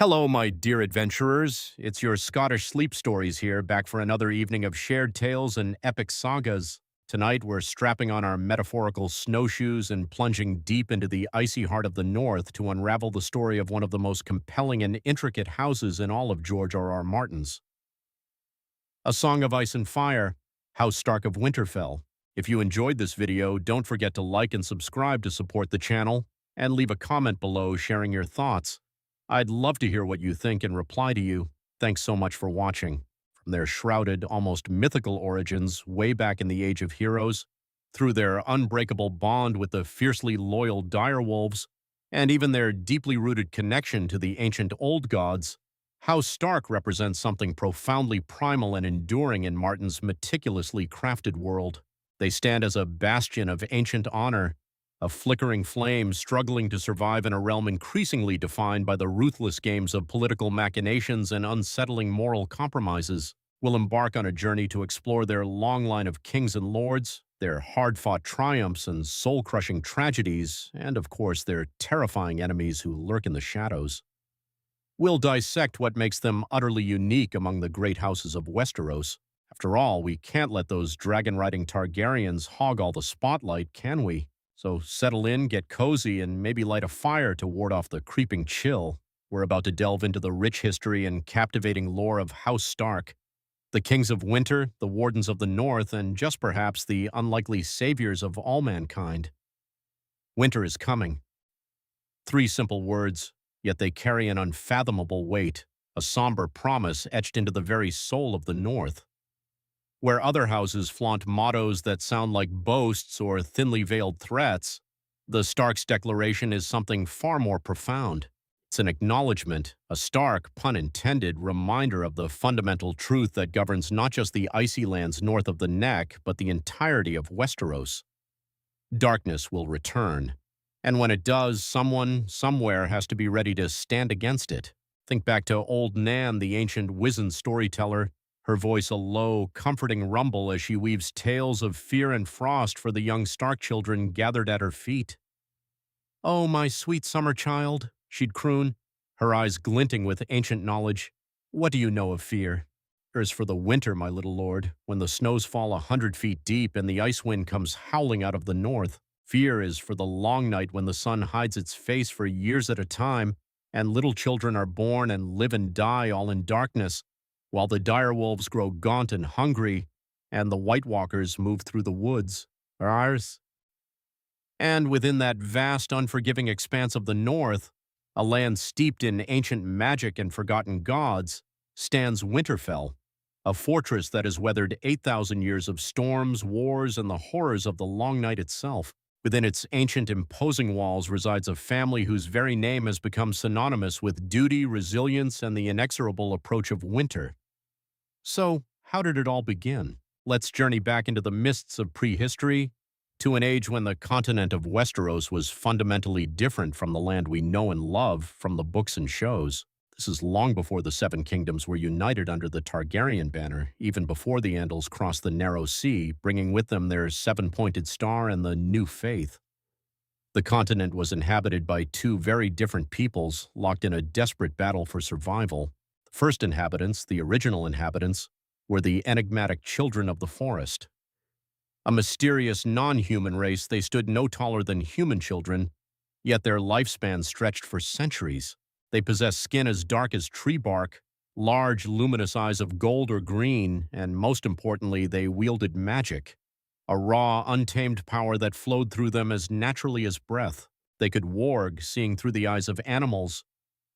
Hello, my dear adventurers. It's your Scottish Sleep Stories here, back for another evening of shared tales and epic sagas. Tonight, we're strapping on our metaphorical snowshoes and plunging deep into the icy heart of the North to unravel the story of one of the most compelling and intricate houses in all of George R.R. Martin's. A Song of Ice and Fire, House Stark of Winterfell. If you enjoyed this video, don't forget to like and subscribe to support the channel, and leave a comment below sharing your thoughts. I'd love to hear what you think and reply to you. Thanks so much for watching. From their shrouded, almost mythical origins way back in the Age of Heroes, through their unbreakable bond with the fiercely loyal Direwolves, and even their deeply rooted connection to the ancient old gods, House Stark represents something profoundly primal and enduring in Martin's meticulously crafted world. They stand as a bastion of ancient honor, a flickering flame struggling to survive in a realm increasingly defined by the ruthless games of political machinations and unsettling moral compromises. Will embark on a journey to explore their long line of kings and lords, their hard-fought triumphs and soul-crushing tragedies, and of course their terrifying enemies who lurk in the shadows. We'll dissect what makes them utterly unique among the great houses of Westeros. After all, we can't let those dragon-riding Targaryens hog all the spotlight, can we? So settle in, get cozy, and maybe light a fire to ward off the creeping chill. We're about to delve into the rich history and captivating lore of House Stark, the Kings of Winter, the Wardens of the North, and just perhaps the unlikely saviors of all mankind. Winter is coming. 3 simple words, yet they carry an unfathomable weight, a somber promise etched into the very soul of the North. Where other houses flaunt mottos that sound like boasts or thinly veiled threats, the Stark's declaration is something far more profound. It's an acknowledgement, a stark, pun intended, reminder of the fundamental truth that governs not just the icy lands north of the Neck, but the entirety of Westeros. Darkness will return, and when it does, someone, somewhere has to be ready to stand against it. Think back to Old Nan, the ancient wizened storyteller, her voice a low, comforting rumble as she weaves tales of fear and frost for the young Stark children gathered at her feet. "Oh, my sweet summer child," she'd croon, her eyes glinting with ancient knowledge. "What do you know of fear? Fear is for the winter, my little lord, when the snows fall 100 feet deep and the ice wind comes howling out of the north. Fear is for the long night when the sun hides its face for years at a time, and little children are born and live and die all in darkness, while the direwolves grow gaunt and hungry, and the White Walkers move through the woods. Ours. And within that vast, unforgiving expanse of the North, a land steeped in ancient magic and forgotten gods, stands Winterfell, a fortress that has weathered 8,000 years of storms, wars, and the horrors of the long night itself. Within its ancient, imposing walls resides a family whose very name has become synonymous with duty, resilience, and the inexorable approach of winter. So, how did it all begin? Let's journey back into the mists of prehistory, to an age when the continent of Westeros was fundamentally different from the land we know and love from the books and shows. This is long before the Seven Kingdoms were united under the Targaryen banner, even before the Andals crossed the narrow sea, bringing with them their 7-pointed star and the new faith. The continent was inhabited by 2 very different peoples, locked in a desperate battle for survival. The first inhabitants, the original inhabitants, were the enigmatic children of the forest. A mysterious, non-human race, they stood no taller than human children, yet their lifespan stretched for centuries. They possessed skin as dark as tree bark, large, luminous eyes of gold or green, and most importantly, they wielded magic, a raw, untamed power that flowed through them as naturally as breath. They could warg, seeing through the eyes of animals.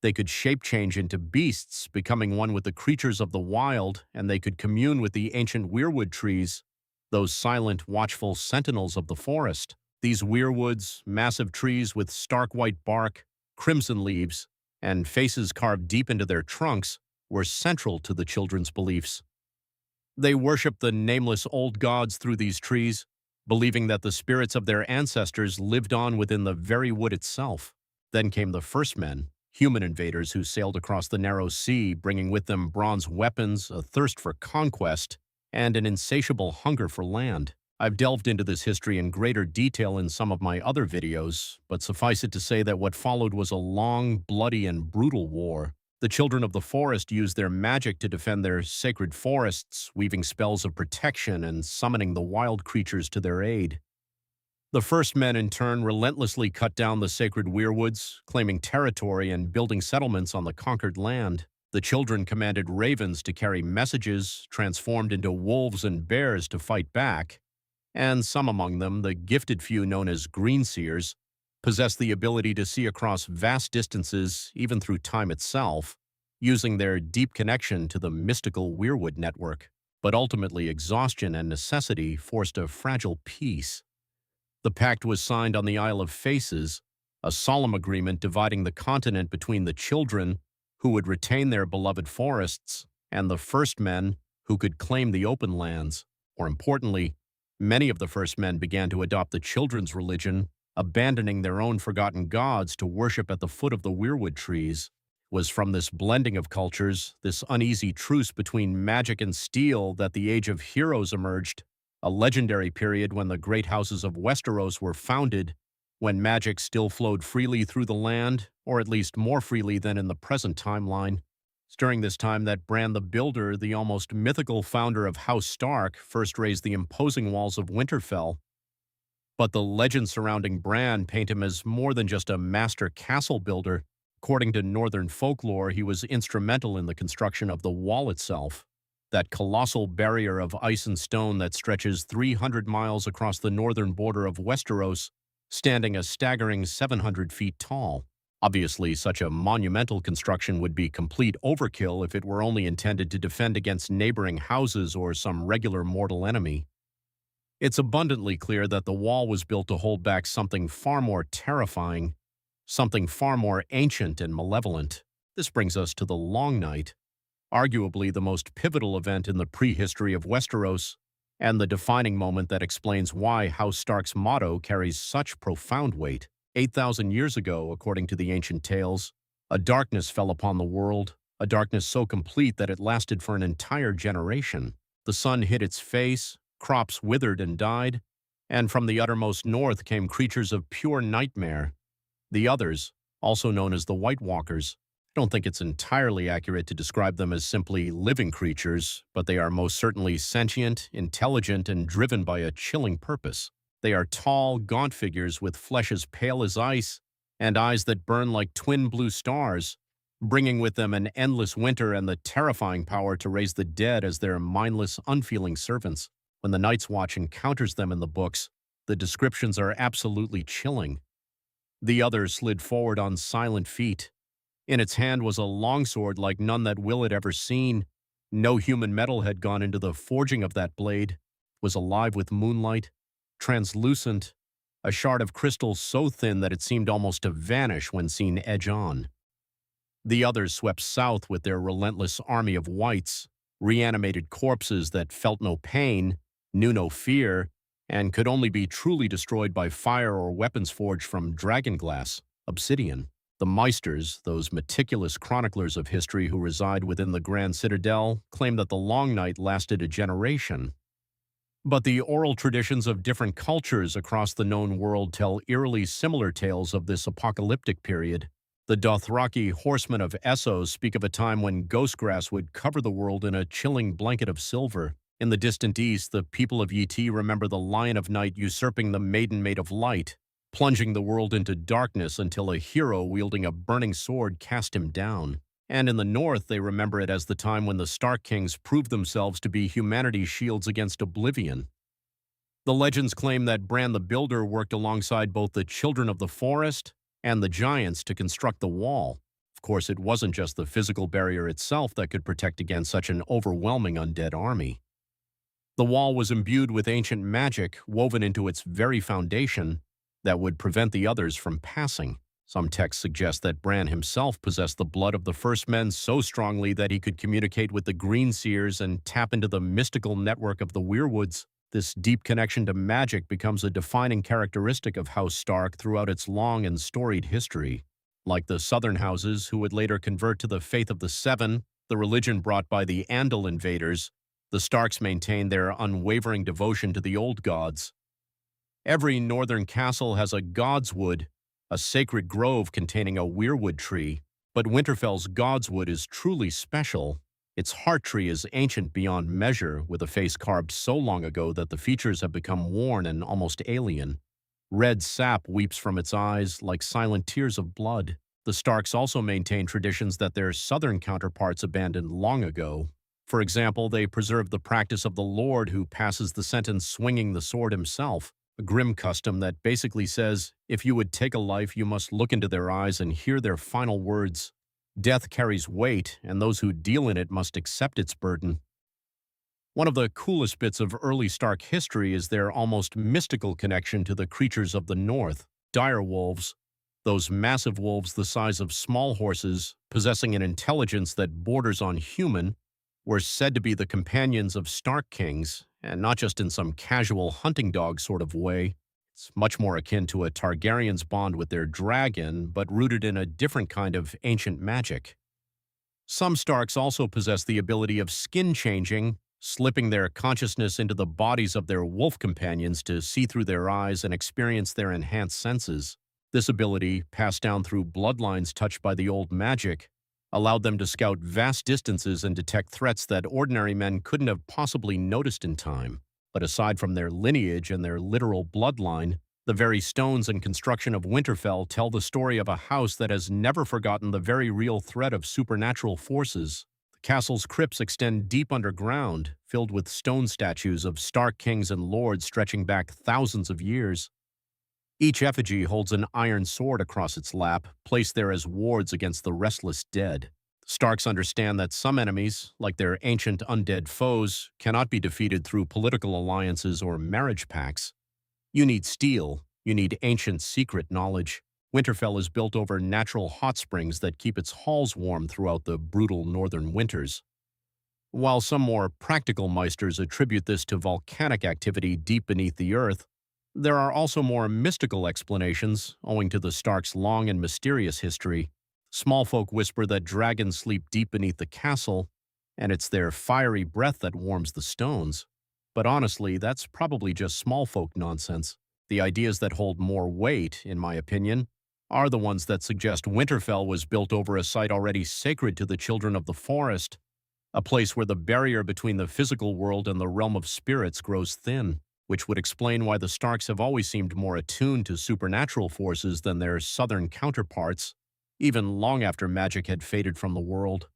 They could shape-change into beasts, becoming one with the creatures of the wild, and they could commune with the ancient weirwood trees, those silent, watchful sentinels of the forest. These weirwoods, massive trees with stark white bark, crimson leaves, and faces carved deep into their trunks, were central to the children's beliefs. They worshipped the nameless old gods through these trees, believing that the spirits of their ancestors lived on within the very wood itself. Then came the first men, human invaders who sailed across the narrow sea, bringing with them bronze weapons, a thirst for conquest, and an insatiable hunger for land. I've delved into this history in greater detail in some of my other videos, but suffice it to say that what followed was a long, bloody, and brutal war, The children of the forest used their magic to defend their sacred forests, weaving spells of protection and summoning the wild creatures to their aid. The first men, in turn, relentlessly cut down the sacred weirwoods, claiming territory and building settlements on the conquered land. The children commanded ravens to carry messages, transformed into wolves and bears to fight back, and some among them, the gifted few known as greenseers, possessed the ability to see across vast distances, even through time itself, using their deep connection to the mystical weirwood network. But ultimately, exhaustion and necessity forced a fragile peace. The pact was signed on the Isle of Faces, a solemn agreement dividing the continent between the children, who would retain their beloved forests, and the first men, who could claim the open lands. More importantly, many of the first men began to adopt the children's religion, abandoning their own forgotten gods to worship at the foot of the weirwood trees. It was from this blending of cultures, this uneasy truce between magic and steel, that the Age of Heroes emerged, a legendary period when the great houses of Westeros were founded, when magic still flowed freely through the land, or at least more freely than in the present timeline. It's during this time that Bran the Builder, the almost mythical founder of House Stark, first raised the imposing walls of Winterfell. But the legends surrounding Bran paint him as more than just a master castle builder. According to northern folklore, he was instrumental in the construction of the wall itself, that colossal barrier of ice and stone that stretches 300 miles across the northern border of Westeros, standing a staggering 700 feet tall. Obviously, such a monumental construction would be complete overkill if it were only intended to defend against neighboring houses or some regular mortal enemy. It's abundantly clear that the wall was built to hold back something far more terrifying, something far more ancient and malevolent. This brings us to the Long Night, arguably the most pivotal event in the prehistory of Westeros, and the defining moment that explains why House Stark's motto carries such profound weight. 8,000 years ago, according to the ancient tales, a darkness fell upon the world, a darkness so complete that it lasted for an entire generation. The sun hid its face, crops withered and died, and from the uttermost north came creatures of pure nightmare. The others, also known as the White Walkers, I don't think it's entirely accurate to describe them as simply living creatures, but they are most certainly sentient, intelligent, and driven by a chilling purpose. They are tall, gaunt figures with flesh as pale as ice and eyes that burn like twin blue stars, bringing with them an endless winter and the terrifying power to raise the dead as their mindless, unfeeling servants. When the Night's Watch encounters them in the books, the descriptions are absolutely chilling. The other slid forward on silent feet. In its hand was a longsword like none that Will had ever seen. No human metal had gone into the forging of that blade. It was alive with moonlight, translucent, a shard of crystal so thin that it seemed almost to vanish when seen edge on. The others swept south with their relentless army of whites, reanimated corpses that felt no pain, knew no fear, and could only be truly destroyed by fire or weapons forged from dragonglass, obsidian. The Meisters, those meticulous chroniclers of history who reside within the Grand Citadel, claim that the Long Night lasted a generation. But the oral traditions of different cultures across the known world tell eerily similar tales of this apocalyptic period. The Dothraki horsemen of Essos speak of a time when ghostgrass would cover the world in a chilling blanket of silver. In the distant east, the people of Yeti remember the Lion of Night usurping the Maiden Maid of Light, plunging the world into darkness until a hero wielding a burning sword cast him down. And in the north, they remember it as the time when the Stark Kings proved themselves to be humanity's shields against oblivion. The legends claim that Bran the Builder worked alongside both the Children of the Forest and the Giants to construct the wall. Of course, it wasn't just the physical barrier itself that could protect against such an overwhelming undead army. The wall was imbued with ancient magic woven into its very foundation that would prevent the others from passing. Some texts suggest that Bran himself possessed the blood of the first men so strongly that he could communicate with the Greenseers and tap into the mystical network of the Weirwoods. This deep connection to magic becomes a defining characteristic of House Stark throughout its long and storied history. Like the southern houses, who would later convert to the Faith of the Seven, the religion brought by the Andal invaders, the Starks maintained their unwavering devotion to the old gods. Every northern castle has a godswood, a sacred grove containing a weirwood tree. But Winterfell's Godswood is truly special. Its heart tree is ancient beyond measure, with a face carved so long ago that the features have become worn and almost alien. Red sap weeps from its eyes like silent tears of blood. The Starks also maintain traditions that their southern counterparts abandoned long ago. For example, they preserve the practice of the Lord who passes the sentence swinging the sword himself, a grim custom that basically says, if you would take a life, you must look into their eyes and hear their final words. Death carries weight, and those who deal in it must accept its burden. One of the coolest bits of early Stark history is their almost mystical connection to the creatures of the North, direwolves. Those massive wolves the size of small horses, possessing an intelligence that borders on human, were said to be the companions of Stark kings, and not just in some casual hunting dog sort of way. It's much more akin to a Targaryen's bond with their dragon, but rooted in a different kind of ancient magic. Some Starks also possess the ability of skin changing, slipping their consciousness into the bodies of their wolf companions to see through their eyes and experience their enhanced senses. This ability, passed down through bloodlines touched by the old magic, allowed them to scout vast distances and detect threats that ordinary men couldn't have possibly noticed in time. But aside from their lineage and their literal bloodline, the very stones and construction of Winterfell tell the story of a house that has never forgotten the very real threat of supernatural forces. The castle's crypts extend deep underground, filled with stone statues of Stark kings and lords stretching back thousands of years. Each effigy holds an iron sword across its lap, placed there as wards against the restless dead. The Starks understand that some enemies, like their ancient undead foes, cannot be defeated through political alliances or marriage pacts. You need steel, you need ancient secret knowledge. Winterfell is built over natural hot springs that keep its halls warm throughout the brutal northern winters. While some more practical meisters attribute this to volcanic activity deep beneath the earth, there are also more mystical explanations, owing to the Starks' long and mysterious history. Small folk whisper that dragons sleep deep beneath the castle, and it's their fiery breath that warms the stones. But honestly, that's probably just small folk nonsense. The ideas that hold more weight, in my opinion, are the ones that suggest Winterfell was built over a site already sacred to the children of the forest, a place where the barrier between the physical world and the realm of spirits grows thin, which would explain why the Starks have always seemed more attuned to supernatural forces than their southern counterparts, even long after magic had faded from the world.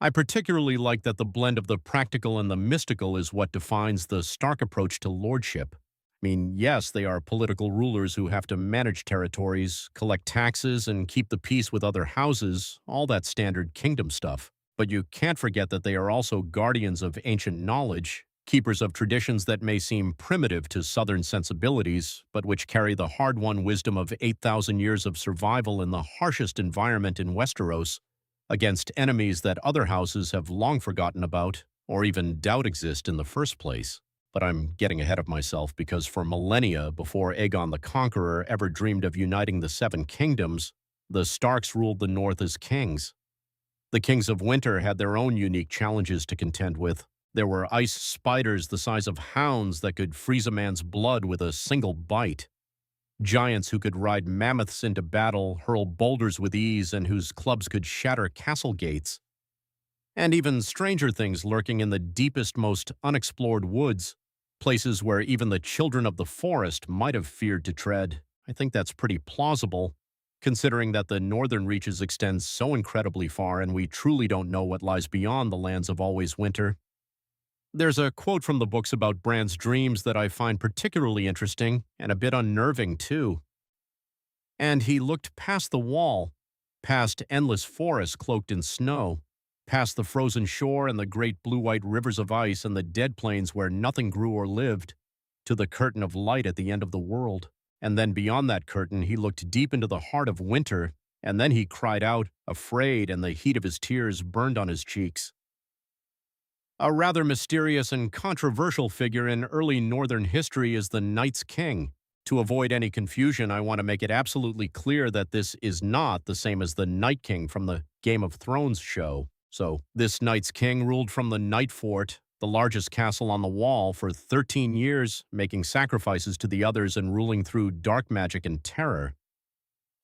I particularly like that the blend of the practical and the mystical is what defines the Stark approach to lordship. I mean, yes, they are political rulers who have to manage territories, collect taxes, and keep the peace with other houses, all that standard kingdom stuff. But you can't forget that they are also guardians of ancient knowledge, keepers of traditions that may seem primitive to Southern sensibilities, but which carry the hard-won wisdom of 8,000 years of survival in the harshest environment in Westeros, against enemies that other houses have long forgotten about, or even doubt exist in the first place. But I'm getting ahead of myself because for millennia before Aegon the Conqueror ever dreamed of uniting the Seven Kingdoms, the Starks ruled the North as kings. The Kings of Winter had their own unique challenges to contend with. There were ice spiders the size of hounds that could freeze a man's blood with a single bite. Giants who could ride mammoths into battle, hurl boulders with ease, and whose clubs could shatter castle gates. And even stranger things lurking in the deepest, most unexplored woods, places where even the children of the forest might have feared to tread. I think that's pretty plausible, considering that the northern reaches extend so incredibly far and we truly don't know what lies beyond the lands of always winter. There's a quote from the books about Bran's dreams that I find particularly interesting and a bit unnerving, too. And he looked past the wall, past endless forests cloaked in snow, past the frozen shore and the great blue-white rivers of ice and the dead plains where nothing grew or lived, to the curtain of light at the end of the world. And then beyond that curtain he looked deep into the heart of winter, and then he cried out, afraid, and the heat of his tears burned on his cheeks. A rather mysterious and controversial figure in early Northern history is the Night's King. To avoid any confusion, I want to make it absolutely clear that this is not the same as the Night King from the Game of Thrones show. So, this Night's King ruled from the Night Fort, the largest castle on the Wall, for 13 years, making sacrifices to the others and ruling through dark magic and terror.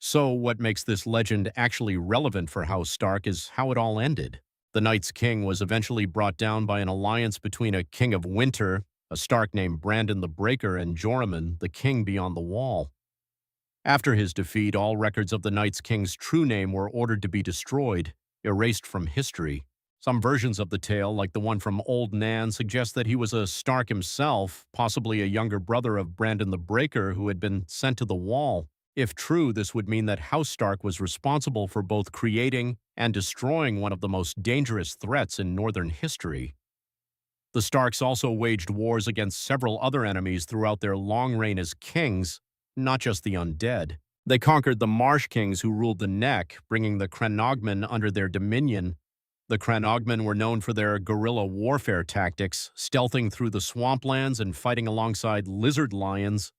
So, what makes this legend actually relevant for House Stark is how it all ended. The Night's King was eventually brought down by an alliance between a King of Winter, a Stark named Brandon the Breaker, and Joramun, the King Beyond the Wall. After his defeat, all records of the Night's King's true name were ordered to be destroyed, erased from history. Some versions of the tale, like the one from Old Nan, suggest that he was a Stark himself, possibly a younger brother of Brandon the Breaker who had been sent to the Wall. If true, this would mean that House Stark was responsible for both creating and destroying one of the most dangerous threats in Northern history. The Starks also waged wars against several other enemies throughout their long reign as kings, not just the undead. They conquered the Marsh Kings who ruled the Neck, bringing the Cranogmen under their dominion. The Cranogmen were known for their guerrilla warfare tactics, stealthing through the swamplands and fighting alongside lizard lions,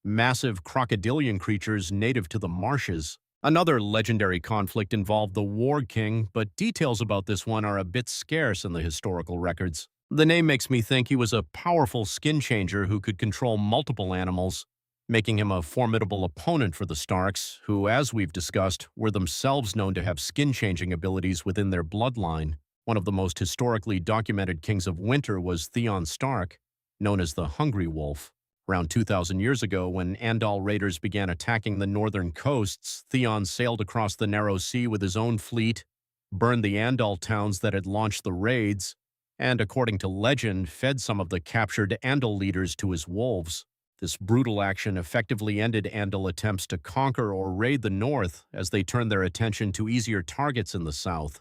massive crocodilian creatures native to the marshes. Another legendary conflict involved the Warg King, but details about this one are a bit scarce in the historical records. The name makes me think he was a powerful skin changer who could control multiple animals, making him a formidable opponent for the Starks, who, as we've discussed, were themselves known to have skin-changing abilities within their bloodline. One of the most historically documented kings of winter was Theon Stark, known as the Hungry Wolf. Around 2,000 years ago, when Andal raiders began attacking the northern coasts, Theon sailed across the narrow sea with his own fleet, burned the Andal towns that had launched the raids, and, according to legend, fed some of the captured Andal leaders to his wolves. This brutal action effectively ended Andal attempts to conquer or raid the north as they turned their attention to easier targets in the south.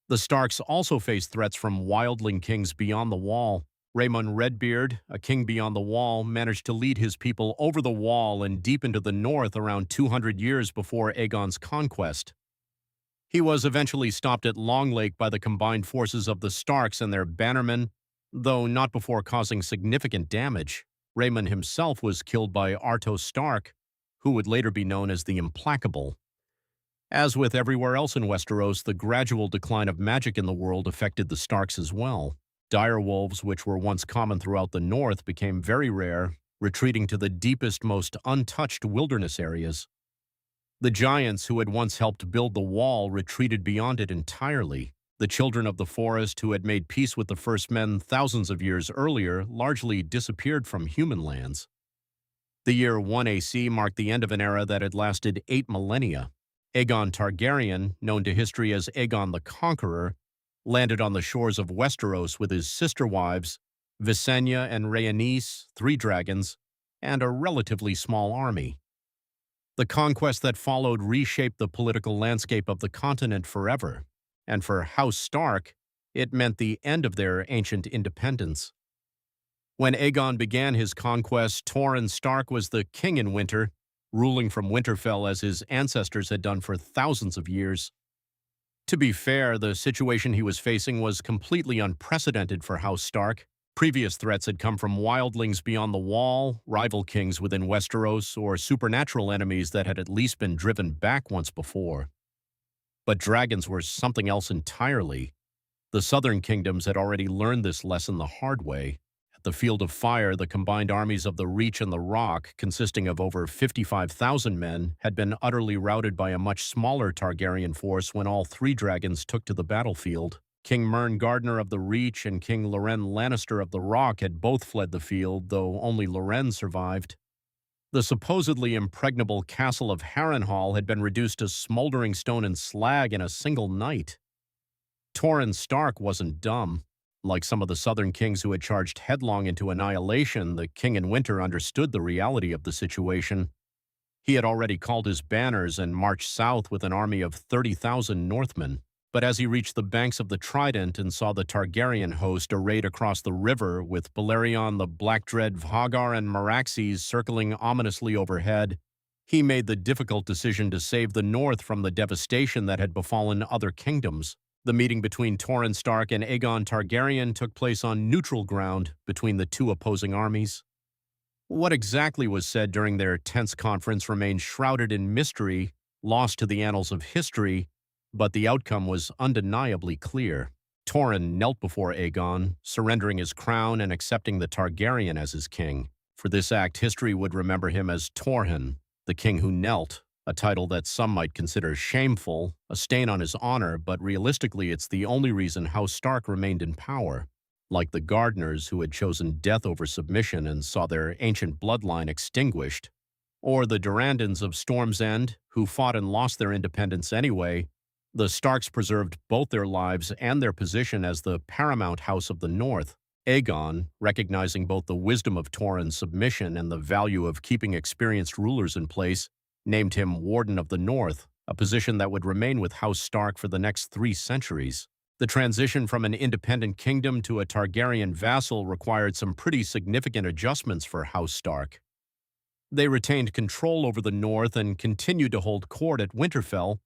The Starks also faced threats from wildling kings beyond the Wall. Raymond Redbeard, a king beyond the Wall, managed to lead his people over the Wall and deep into the north around 200 years before Aegon's conquest. He was eventually stopped at Long Lake by the combined forces of the Starks and their bannermen, though not before causing significant damage. Raymond himself was killed by Arto Stark, who would later be known as the Implacable. As with everywhere else in Westeros, the gradual decline of magic in the world affected the Starks as well. Direwolves, which were once common throughout the north, became very rare, retreating to the deepest, most untouched wilderness areas. The giants who had once helped build the wall retreated beyond it entirely. The children of the forest who had made peace with the first men thousands of years earlier largely disappeared from human lands. The year 1 AC marked the end of an era that had lasted 8 millennia. Aegon Targaryen, known to history as Aegon the Conqueror, landed on the shores of Westeros with his sister wives, Visenya and Rhaenys, 3 dragons, and a relatively small army. The conquest that followed reshaped the political landscape of the continent forever, and for House Stark, it meant the end of their ancient independence. When Aegon began his conquest, Torrhen Stark was the king in winter, ruling from Winterfell as his ancestors had done for thousands of years. To be fair, the situation he was facing was completely unprecedented for House Stark. Previous threats had come from wildlings beyond the Wall, rival kings within Westeros, or supernatural enemies that had at least been driven back once before. But dragons were something else entirely. The southern kingdoms had already learned this lesson the hard way. At the Field of Fire, the combined armies of the Reach and the Rock, consisting of over 55,000 men, had been utterly routed by a much smaller Targaryen force when all 3 dragons took to the battlefield. King Mern Gardner of the Reach and King Loren Lannister of the Rock had both fled the field, though only Loren survived. The supposedly impregnable castle of Harrenhal had been reduced to smoldering stone and slag in a single night. Torrhen Stark wasn't dumb. Like some of the southern kings who had charged headlong into annihilation, the king in winter understood the reality of the situation. He had already called his banners and marched south with an army of 30,000 Northmen. But as he reached the banks of the Trident and saw the Targaryen host arrayed across the river with Balerion, the Blackdread, Vhagar, and Meraxes circling ominously overhead, he made the difficult decision to save the north from the devastation that had befallen other kingdoms. The meeting between Torrhen Stark and Aegon Targaryen took place on neutral ground between the 2 opposing armies. What exactly was said during their tense conference remained shrouded in mystery, lost to the annals of history, but the outcome was undeniably clear. Torrhen knelt before Aegon, surrendering his crown and accepting the Targaryen as his king. For this act, history would remember him as Torrhen, the king who knelt, a title that some might consider shameful, a stain on his honor, but realistically it's the only reason House Stark remained in power. Like the Gardeners, who had chosen death over submission and saw their ancient bloodline extinguished, or the Durandons of Storm's End, who fought and lost their independence anyway, the Starks preserved both their lives and their position as the paramount house of the North. Aegon, recognizing both the wisdom of Tauren's submission and the value of keeping experienced rulers in place, named him Warden of the North, a position that would remain with House Stark for the next 3 centuries. The transition from an independent kingdom to a Targaryen vassal required some pretty significant adjustments for House Stark. They retained control over the North and continued to hold court at Winterfell,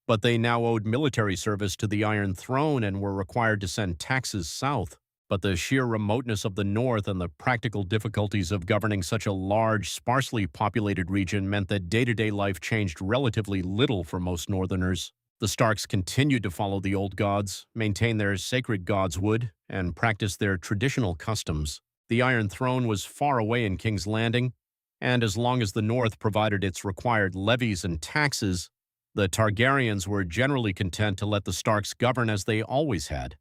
but they now owed military service to the Iron Throne and were required to send taxes south. But the sheer remoteness of the North and the practical difficulties of governing such a large, sparsely populated region meant that day-to-day life changed relatively little for most Northerners. The Starks continued to follow the old gods, maintain their sacred godswood, and practice their traditional customs. The Iron Throne was far away in King's Landing, and as long as the North provided its required levies and taxes, the Targaryens were generally content to let the Starks govern as they always had.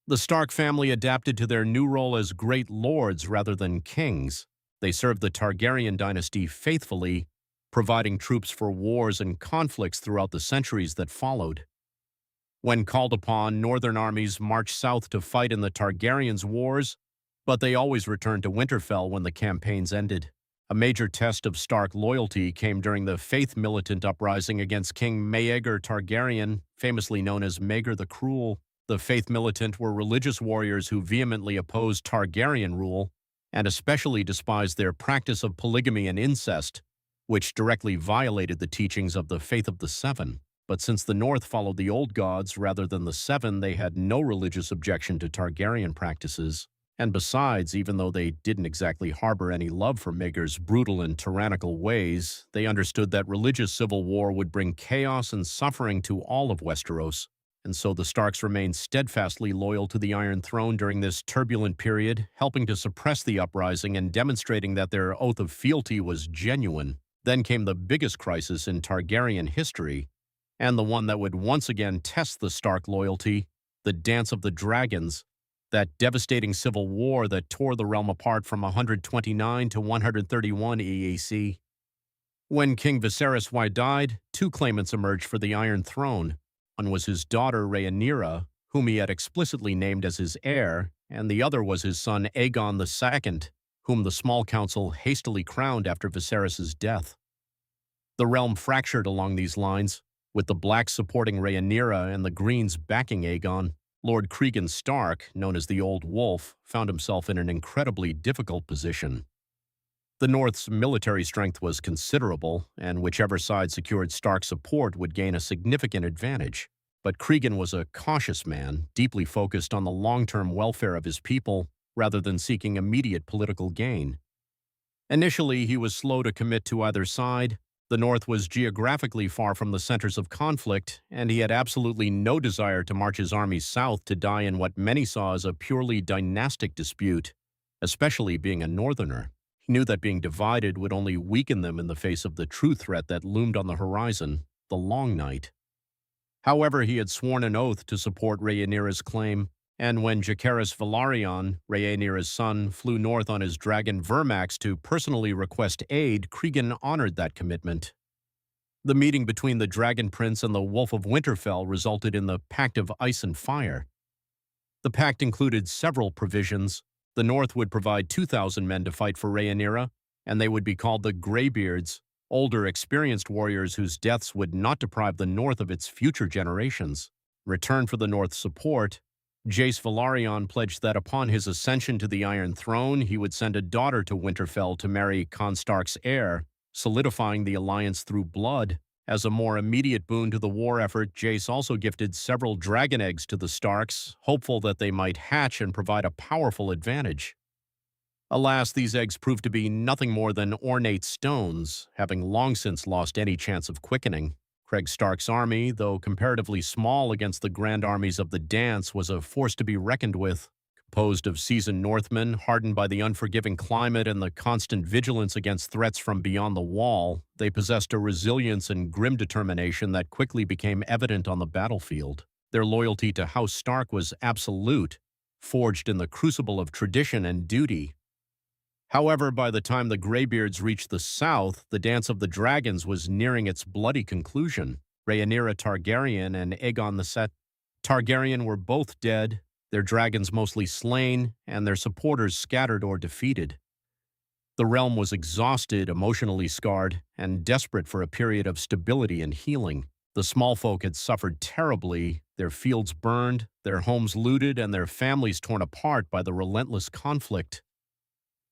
The Stark family adapted to their new role as great lords rather than kings. They served the Targaryen dynasty faithfully, providing troops for wars and conflicts throughout the centuries that followed. When called upon, northern armies marched south to fight in the Targaryens' wars, but they always returned to Winterfell when the campaigns ended. A major test of Stark loyalty came during the faith militant uprising against King Maegor Targaryen, famously known as Maegor the Cruel. The faith militant were religious warriors who vehemently opposed Targaryen rule and especially despised their practice of polygamy and incest, which directly violated the teachings of the Faith of the Seven. But since the North followed the old gods rather than the Seven, they had no religious objection to Targaryen practices. And besides, even though they didn't exactly harbor any love for Maegor's brutal and tyrannical ways, they understood that religious civil war would bring chaos and suffering to all of Westeros. And so the Starks remained steadfastly loyal to the Iron Throne during this turbulent period, helping to suppress the uprising and demonstrating that their oath of fealty was genuine. Then came the biggest crisis in Targaryen history, and the one that would once again test the Stark loyalty, the Dance of the Dragons, that devastating civil war that tore the realm apart from 129 to 131 EAC. When King Viserys died, 2 claimants emerged for the Iron Throne. One was his daughter Rhaenyra, whom he had explicitly named as his heir, and the other was his son Aegon II, whom the small council hastily crowned after Viserys' death. The realm fractured along these lines, with the Blacks supporting Rhaenyra and the Greens backing Aegon. Lord Cregan Stark, known as the Old Wolf, found himself in an incredibly difficult position. The North's military strength was considerable, and whichever side secured Stark support would gain a significant advantage. But Cregan was a cautious man, deeply focused on the long-term welfare of his people, rather than seeking immediate political gain. Initially, he was slow to commit to either side. The North was geographically far from the centers of conflict, and he had absolutely no desire to march his armies south to die in what many saw as a purely dynastic dispute, especially being a Northerner. He knew that being divided would only weaken them in the face of the true threat that loomed on the horizon, the Long Night. However, he had sworn an oath to support Rhaenyra's claim, and when Jacaerys Velaryon, Rhaenyra's son, flew north on his dragon Vermax to personally request aid, Cregan honored that commitment. The meeting between the Dragon Prince and the Wolf of Winterfell resulted in the Pact of Ice and Fire. The pact included several provisions. The North would provide 2,000 men to fight for Rhaenyra, and they would be called the Greybeards, older, experienced warriors whose deaths would not deprive the North of its future generations. In return for the North's support, Jace Velaryon pledged that upon his ascension to the Iron Throne, he would send a daughter to Winterfell to marry Con Stark's heir, solidifying the alliance through blood. As a more immediate boon to the war effort, Jace also gifted several dragon eggs to the Starks, hopeful that they might hatch and provide a powerful advantage. Alas, these eggs proved to be nothing more than ornate stones, having long since lost any chance of quickening. Craig Stark's army, though comparatively small against the grand armies of the Dance, was a force to be reckoned with. Composed of seasoned Northmen, hardened by the unforgiving climate and the constant vigilance against threats from beyond the wall, they possessed a resilience and grim determination that quickly became evident on the battlefield. Their loyalty to House Stark was absolute, forged in the crucible of tradition and duty. However, by the time the Greybeards reached the south, the Dance of the Dragons was nearing its bloody conclusion. Rhaenyra Targaryen and Aegon the Targaryen were both dead, their dragons mostly slain, and their supporters scattered or defeated. The realm was exhausted, emotionally scarred, and desperate for a period of stability and healing. The small folk had suffered terribly, their fields burned, their homes looted, and their families torn apart by the relentless conflict.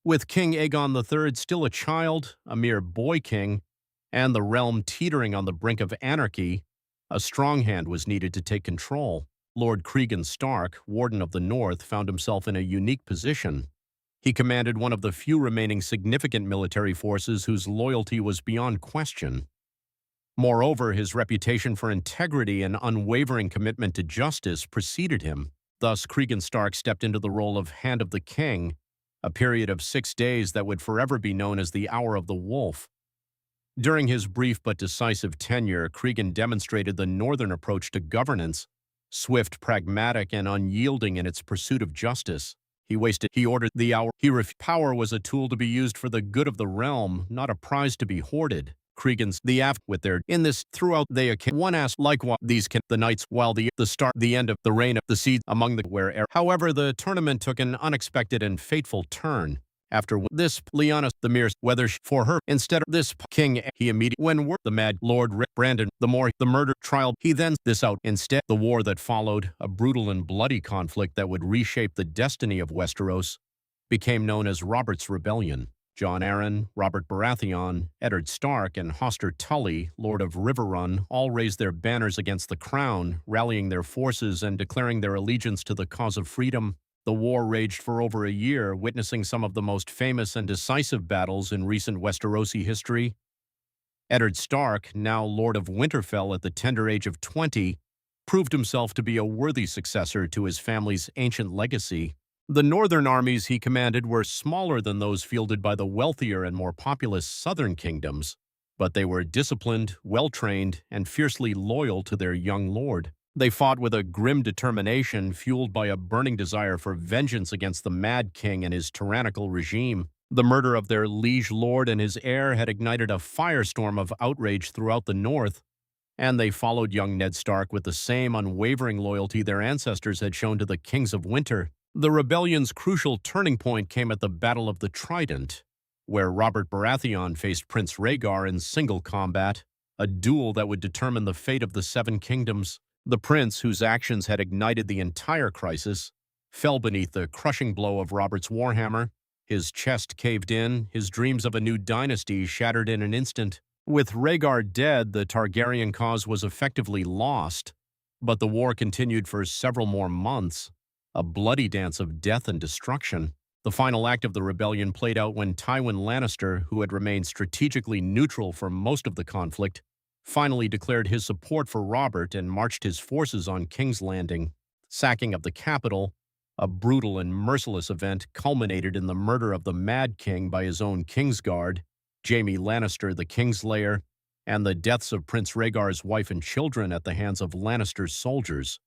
With King Aegon III still a child, a mere boy king, and the realm teetering on the brink of anarchy, a strong hand was needed to take control. Lord Cregan Stark, Warden of the North, found himself in a unique position. He commanded one of the few remaining significant military forces whose loyalty was beyond question. Moreover, his reputation for integrity and unwavering commitment to justice preceded him. Thus, Cregan Stark stepped into the role of Hand of the King, a period of 6 days that would forever be known as the Hour of the Wolf. During his brief but decisive tenure, Cregan demonstrated the northern approach to governance, swift, pragmatic, and unyielding in its pursuit of justice. He ordered the hour. Power was a tool to be used for the good of the realm, not a prize to be hoarded. Cregan's with their in this throughout they one asked likewise these can the knights while the start the end of the reign of the seed among the where. However, the tournament took an unexpected and fateful turn. After this, Lyanna the mere whether for her instead of this king he immediately when the mad Lord Brandon the murder trial he then this out instead the war that followed, a brutal and bloody conflict that would reshape the destiny of Westeros, became known as Robert's Rebellion. Jon Arryn, Robert Baratheon, Eddard Stark, and Hoster Tully, Lord of Riverrun, all raised their banners against the crown, rallying their forces and declaring their allegiance to the cause of freedom. The war raged for over a year, witnessing some of the most famous and decisive battles in recent Westerosi history. Eddard Stark, now Lord of Winterfell at the tender age of 20, proved himself to be a worthy successor to his family's ancient legacy. The northern armies he commanded were smaller than those fielded by the wealthier and more populous southern kingdoms, but they were disciplined, well-trained, and fiercely loyal to their young lord. They fought with a grim determination fueled by a burning desire for vengeance against the Mad King and his tyrannical regime. The murder of their liege lord and his heir had ignited a firestorm of outrage throughout the north, and they followed young Ned Stark with the same unwavering loyalty their ancestors had shown to the Kings of Winter. The rebellion's crucial turning point came at the Battle of the Trident, where Robert Baratheon faced Prince Rhaegar in single combat, a duel that would determine the fate of the Seven Kingdoms. The prince, whose actions had ignited the entire crisis, fell beneath the crushing blow of Robert's warhammer. His chest caved in, his dreams of a new dynasty shattered in an instant. With Rhaegar dead, the Targaryen cause was effectively lost, but the war continued for several more months, a bloody dance of death and destruction. The final act of the rebellion played out when Tywin Lannister, who had remained strategically neutral for most of the conflict, finally declared his support for Robert and marched his forces on King's Landing. Sacking of the capital, a brutal and merciless event, culminated in the murder of the Mad King by his own Kingsguard, Jaime Lannister the Kingslayer, and the deaths of Prince Rhaegar's wife and children at the hands of Lannister's soldiers.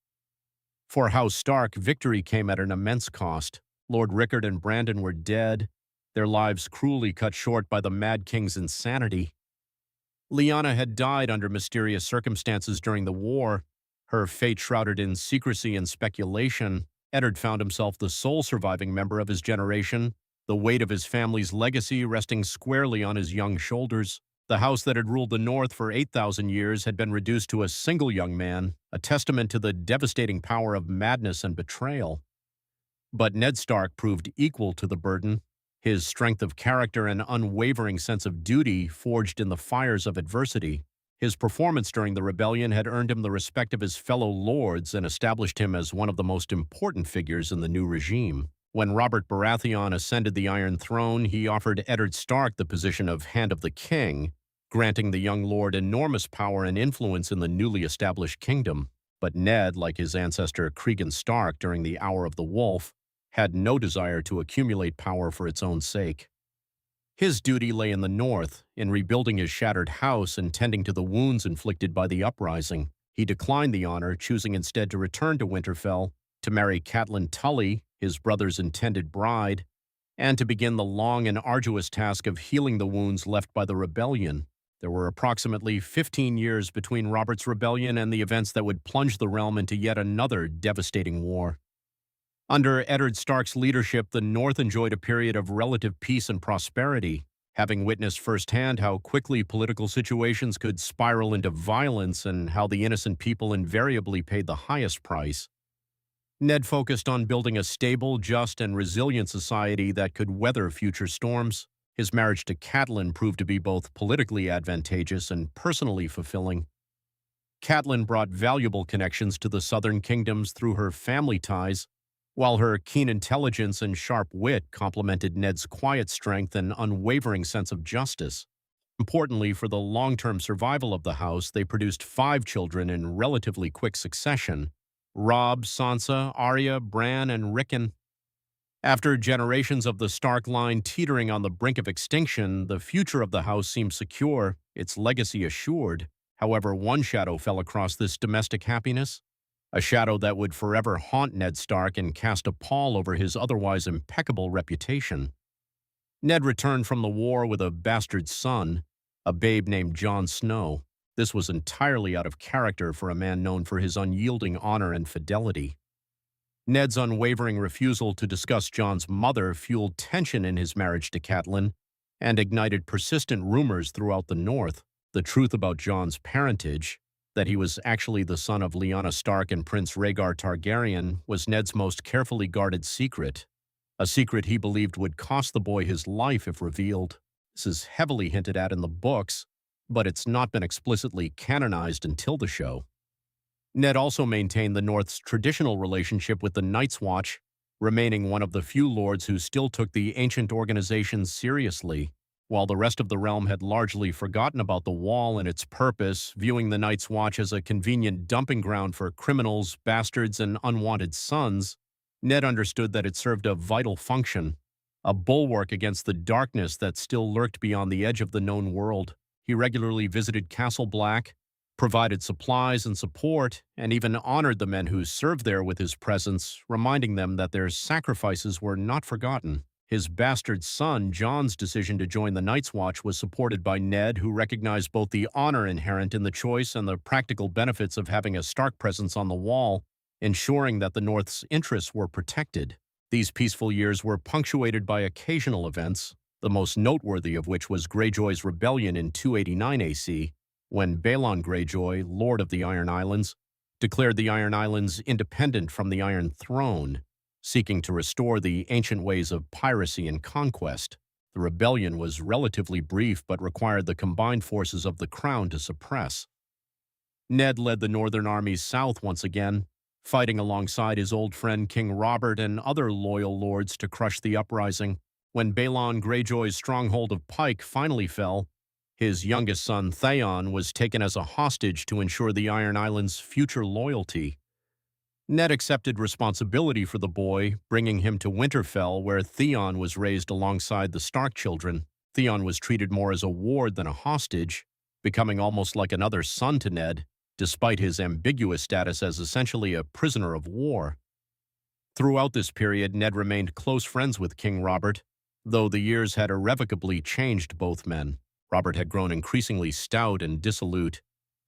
For House Stark, victory came at an immense cost. Lord Rickard and Brandon were dead, their lives cruelly cut short by the Mad King's insanity. Lyanna had died under mysterious circumstances during the war, her fate shrouded in secrecy and speculation. Eddard found himself the sole surviving member of his generation, the weight of his family's legacy resting squarely on his young shoulders. The house that had ruled the North for 8,000 years had been reduced to a single young man, a testament to the devastating power of madness and betrayal. But Ned Stark proved equal to the burden, his strength of character and unwavering sense of duty forged in the fires of adversity. His performance during the rebellion had earned him the respect of his fellow lords and established him as one of the most important figures in the new regime. When Robert Baratheon ascended the Iron Throne, he offered Eddard Stark the position of Hand of the King, granting the young lord enormous power and influence in the newly established kingdom. But Ned, like his ancestor Cregan Stark during the Hour of the Wolf, had no desire to accumulate power for its own sake. His duty lay in the north, in rebuilding his shattered house and tending to the wounds inflicted by the uprising. He declined the honor, choosing instead to return to Winterfell, to marry Catelyn Tully, his brother's intended bride, and to begin the long and arduous task of healing the wounds left by the rebellion. There were approximately 15 years between Robert's rebellion and the events that would plunge the realm into yet another devastating war. Under Eddard Stark's leadership, the North enjoyed a period of relative peace and prosperity, having witnessed firsthand how quickly political situations could spiral into violence and how the innocent people invariably paid the highest price. Ned focused on building a stable, just, and resilient society that could weather future storms. His marriage to Catelyn proved to be both politically advantageous and personally fulfilling. Catelyn brought valuable connections to the southern kingdoms through her family ties, while her keen intelligence and sharp wit complemented Ned's quiet strength and unwavering sense of justice. Importantly, for the long-term survival of the house, they produced 5 children in relatively quick succession: Robb, Sansa, Arya, Bran, and Rickon. After generations of the Stark line teetering on the brink of extinction, the future of the house seemed secure, its legacy assured. However, one shadow fell across this domestic happiness, a shadow that would forever haunt Ned Stark and cast a pall over his otherwise impeccable reputation. Ned returned from the war with a bastard son, a babe named Jon Snow. This was entirely out of character for a man known for his unyielding honor and fidelity. Ned's unwavering refusal to discuss Jon's mother fueled tension in his marriage to Catelyn and ignited persistent rumors throughout the North. The truth about Jon's parentage, that he was actually the son of Lyanna Stark and Prince Rhaegar Targaryen, was Ned's most carefully guarded secret, a secret he believed would cost the boy his life if revealed. This is heavily hinted at in the books, but it's not been explicitly canonized until the show. Ned also maintained the North's traditional relationship with the Night's Watch, remaining one of the few lords who still took the ancient organization seriously, while the rest of the realm had largely forgotten about the Wall and its purpose, viewing the Night's Watch as a convenient dumping ground for criminals, bastards, and unwanted sons. Ned understood that it served a vital function, a bulwark against the darkness that still lurked beyond the edge of the known world. He regularly visited Castle Black, provided supplies and support, and even honored the men who served there with his presence, reminding them that their sacrifices were not forgotten. His bastard son, Jon's decision to join the Night's Watch was supported by Ned, who recognized both the honor inherent in the choice and the practical benefits of having a Stark presence on the Wall, ensuring that the North's interests were protected. These peaceful years were punctuated by occasional events, the most noteworthy of which was Greyjoy's rebellion in 289 AC, when Balon Greyjoy, Lord of the Iron Islands, declared the Iron Islands independent from the Iron Throne, seeking to restore the ancient ways of piracy and conquest. The rebellion was relatively brief but required the combined forces of the Crown to suppress. Ned led the northern armies south once again, fighting alongside his old friend King Robert and other loyal lords to crush the uprising. When Balon Greyjoy's stronghold of Pike finally fell, his youngest son Theon was taken as a hostage to ensure the Iron Islands' future loyalty. Ned accepted responsibility for the boy, bringing him to Winterfell, where Theon was raised alongside the Stark children. Theon was treated more as a ward than a hostage, becoming almost like another son to Ned, despite his ambiguous status as essentially a prisoner of war. Throughout this period, Ned remained close friends with King Robert, though the years had irrevocably changed both men. Robert had grown increasingly stout and dissolute,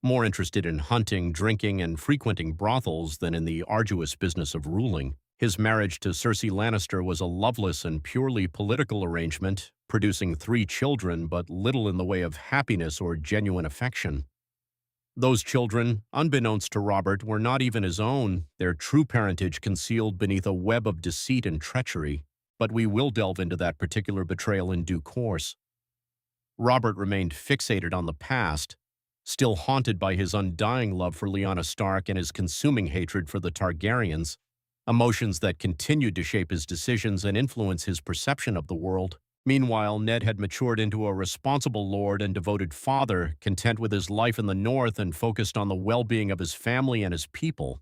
more interested in hunting, drinking, and frequenting brothels than in the arduous business of ruling. His marriage to Cersei Lannister was a loveless and purely political arrangement, producing 3 children but little in the way of happiness or genuine affection. Those children, unbeknownst to Robert, were not even his own, their true parentage concealed beneath a web of deceit and treachery, but we will delve into that particular betrayal in due course. Robert remained fixated on the past, still haunted by his undying love for Lyanna Stark and his consuming hatred for the Targaryens, emotions that continued to shape his decisions and influence his perception of the world. Meanwhile, Ned had matured into a responsible lord and devoted father, content with his life in the North and focused on the well-being of his family and his people.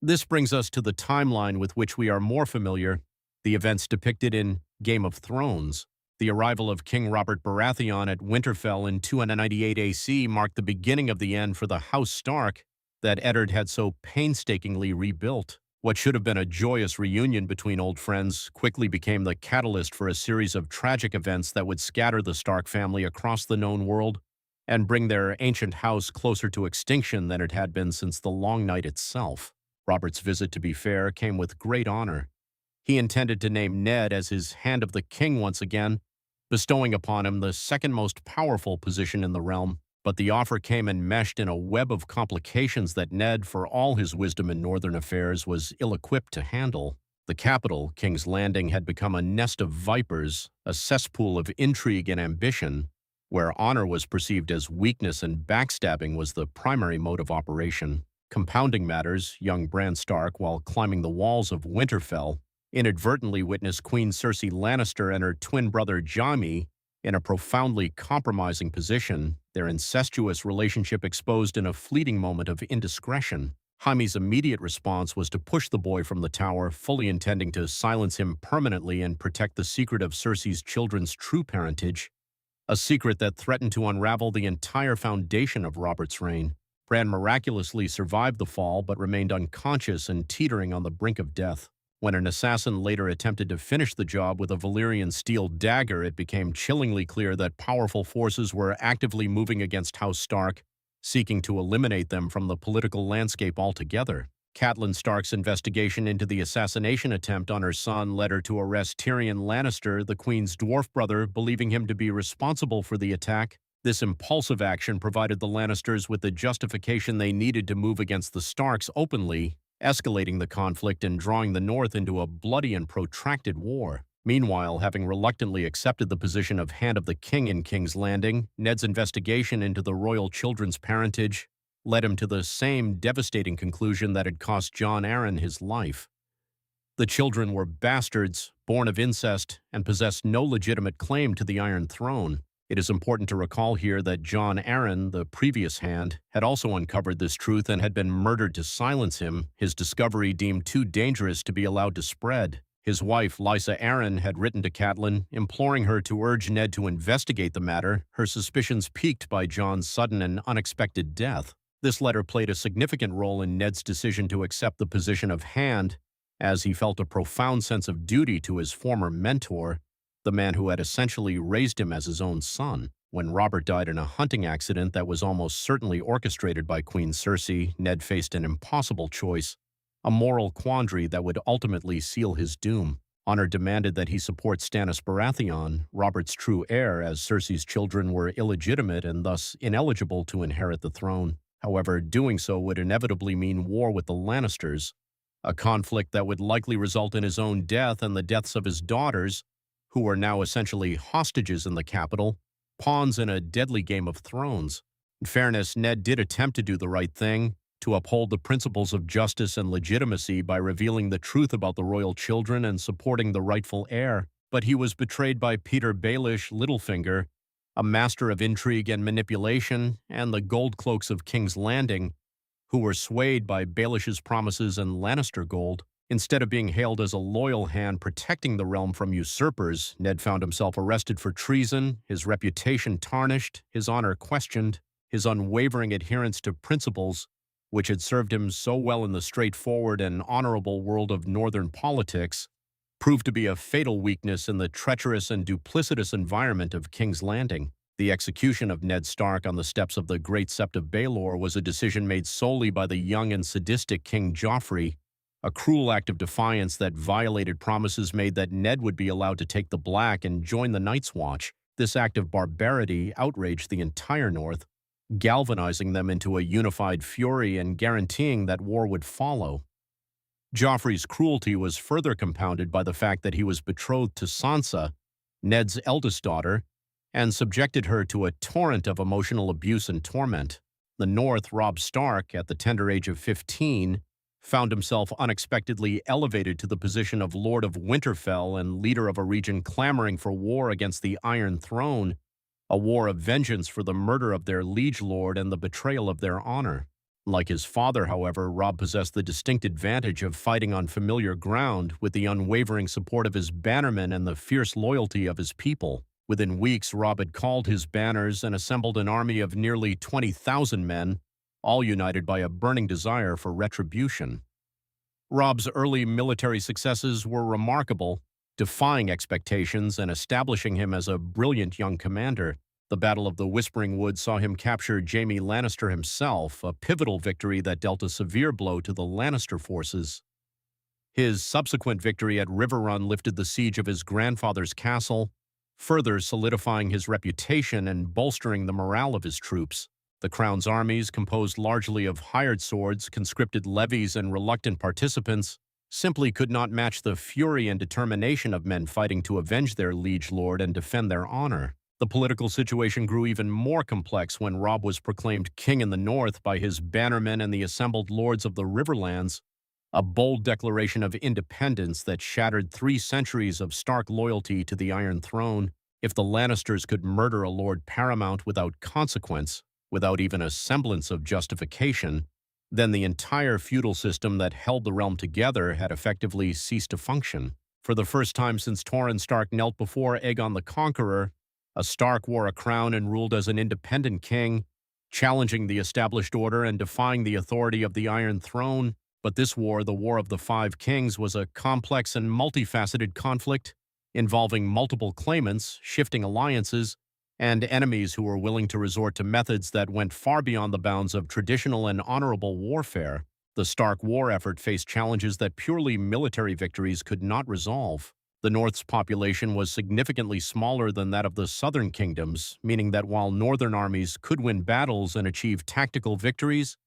This brings us to the timeline with which we are more familiar, The events depicted in Game of Thrones. The arrival of King Robert Baratheon at Winterfell in 298 AC marked the beginning of the end for the House Stark that Eddard had so painstakingly rebuilt. What should have been a joyous reunion between old friends quickly became the catalyst for a series of tragic events that would scatter the Stark family across the known world and bring their ancient house closer to extinction than it had been since the Long Night itself. Robert's visit, to be fair, came with great honor. He intended to name Ned as his Hand of the King once again, bestowing upon him the second most powerful position in the realm. But the offer came enmeshed in a web of complications that Ned, for all his wisdom in northern affairs, was ill-equipped to handle. The capital, King's Landing, had become a nest of vipers, a cesspool of intrigue and ambition, where honor was perceived as weakness and backstabbing was the primary mode of operation. Compounding matters, young Bran Stark, while climbing the walls of Winterfell, inadvertently witnessed Queen Cersei Lannister and her twin brother Jaime in a profoundly compromising position, their incestuous relationship exposed in a fleeting moment of indiscretion. Jaime's immediate response was to push the boy from the tower, fully intending to silence him permanently and protect the secret of Cersei's children's true parentage, a secret that threatened to unravel the entire foundation of Robert's reign. Bran miraculously survived the fall but remained unconscious and teetering on the brink of death. When an assassin later attempted to finish the job with a Valyrian steel dagger, it became chillingly clear that powerful forces were actively moving against House Stark, seeking to eliminate them from the political landscape altogether. Catelyn Stark's investigation into the assassination attempt on her son led her to arrest Tyrion Lannister, the Queen's dwarf brother, believing him to be responsible for the attack. This impulsive action provided the Lannisters with the justification they needed to move against the Starks openly, escalating the conflict and drawing the North into a bloody and protracted war. Meanwhile, having reluctantly accepted the position of Hand of the King in King's Landing, Ned's investigation into the royal children's parentage led him to the same devastating conclusion that had cost Jon Arryn his life. The children were bastards, born of incest, and possessed no legitimate claim to the Iron Throne. It is important to recall here that Jon Arryn, the previous Hand, had also uncovered this truth and had been murdered to silence him, his discovery deemed too dangerous to be allowed to spread. His wife, Lysa Arryn, had written to Catelyn, imploring her to urge Ned to investigate the matter, her suspicions piqued by Jon's sudden and unexpected death. This letter played a significant role in Ned's decision to accept the position of Hand, as he felt a profound sense of duty to his former mentor, the man who had essentially raised him as his own son. When Robert died in a hunting accident that was almost certainly orchestrated by Queen Cersei, Ned faced an impossible choice, a moral quandary that would ultimately seal his doom. Honor demanded that he support Stannis Baratheon, Robert's true heir, as Cersei's children were illegitimate and thus ineligible to inherit the throne. However, doing so would inevitably mean war with the Lannisters, a conflict that would likely result in his own death and the deaths of his daughters, who were now essentially hostages in the capital, pawns in a deadly Game of Thrones. In fairness, Ned did attempt to do the right thing, to uphold the principles of justice and legitimacy by revealing the truth about the royal children and supporting the rightful heir, but he was betrayed by Peter Baelish Littlefinger, a master of intrigue and manipulation, and the gold cloaks of King's Landing, who were swayed by Baelish's promises and Lannister gold. Instead of being hailed as a loyal hand protecting the realm from usurpers, Ned found himself arrested for treason, his reputation tarnished, his honor questioned, his unwavering adherence to principles, which had served him so well in the straightforward and honorable world of northern politics, proved to be a fatal weakness in the treacherous and duplicitous environment of King's Landing. The execution of Ned Stark on the steps of the Great Sept of Baelor was a decision made solely by the young and sadistic King Joffrey, a cruel act of defiance that violated promises made that Ned would be allowed to take the Black and join the Night's Watch. This act of barbarity outraged the entire North, galvanizing them into a unified fury and guaranteeing that war would follow. Joffrey's cruelty was further compounded by the fact that he was betrothed to Sansa, Ned's eldest daughter, and subjected her to a torrent of emotional abuse and torment. The North, Robb Stark, at the tender age of 15, found himself unexpectedly elevated to the position of Lord of Winterfell and leader of a region clamoring for war against the Iron Throne, a war of vengeance for the murder of their liege lord and the betrayal of their honor. Like his father, however, Robb possessed the distinct advantage of fighting on familiar ground with the unwavering support of his bannermen and the fierce loyalty of his people. Within weeks, Robb had called his banners and assembled an army of nearly 20,000 men, all united by a burning desire for retribution. Robb's early military successes were remarkable, defying expectations and establishing him as a brilliant young commander. The Battle of the Whispering Wood saw him capture Jaime Lannister himself, a pivotal victory that dealt a severe blow to the Lannister forces. His subsequent victory at River Run lifted the siege of his grandfather's castle, further solidifying his reputation and bolstering the morale of his troops. The Crown's armies, composed largely of hired swords, conscripted levies, and reluctant participants, simply could not match the fury and determination of men fighting to avenge their liege lord and defend their honor. The political situation grew even more complex when Robb was proclaimed king in the north by his bannermen and the assembled lords of the Riverlands, a bold declaration of independence that shattered 3 centuries of stark loyalty to the Iron Throne. If the Lannisters could murder a Lord Paramount without consequence, without even a semblance of justification, then the entire feudal system that held the realm together had effectively ceased to function. For the first time since Torrhen Stark knelt before Aegon the Conqueror, a Stark wore a crown and ruled as an independent king, challenging the established order and defying the authority of the Iron Throne. But this war, the War of the Five Kings, was a complex and multifaceted conflict involving multiple claimants, shifting alliances, and enemies who were willing to resort to methods that went far beyond the bounds of traditional and honorable warfare. The Stark war effort faced challenges that purely military victories could not resolve. The North's population was significantly smaller than that of the southern kingdoms, meaning that while northern armies could win battles and achieve tactical victories,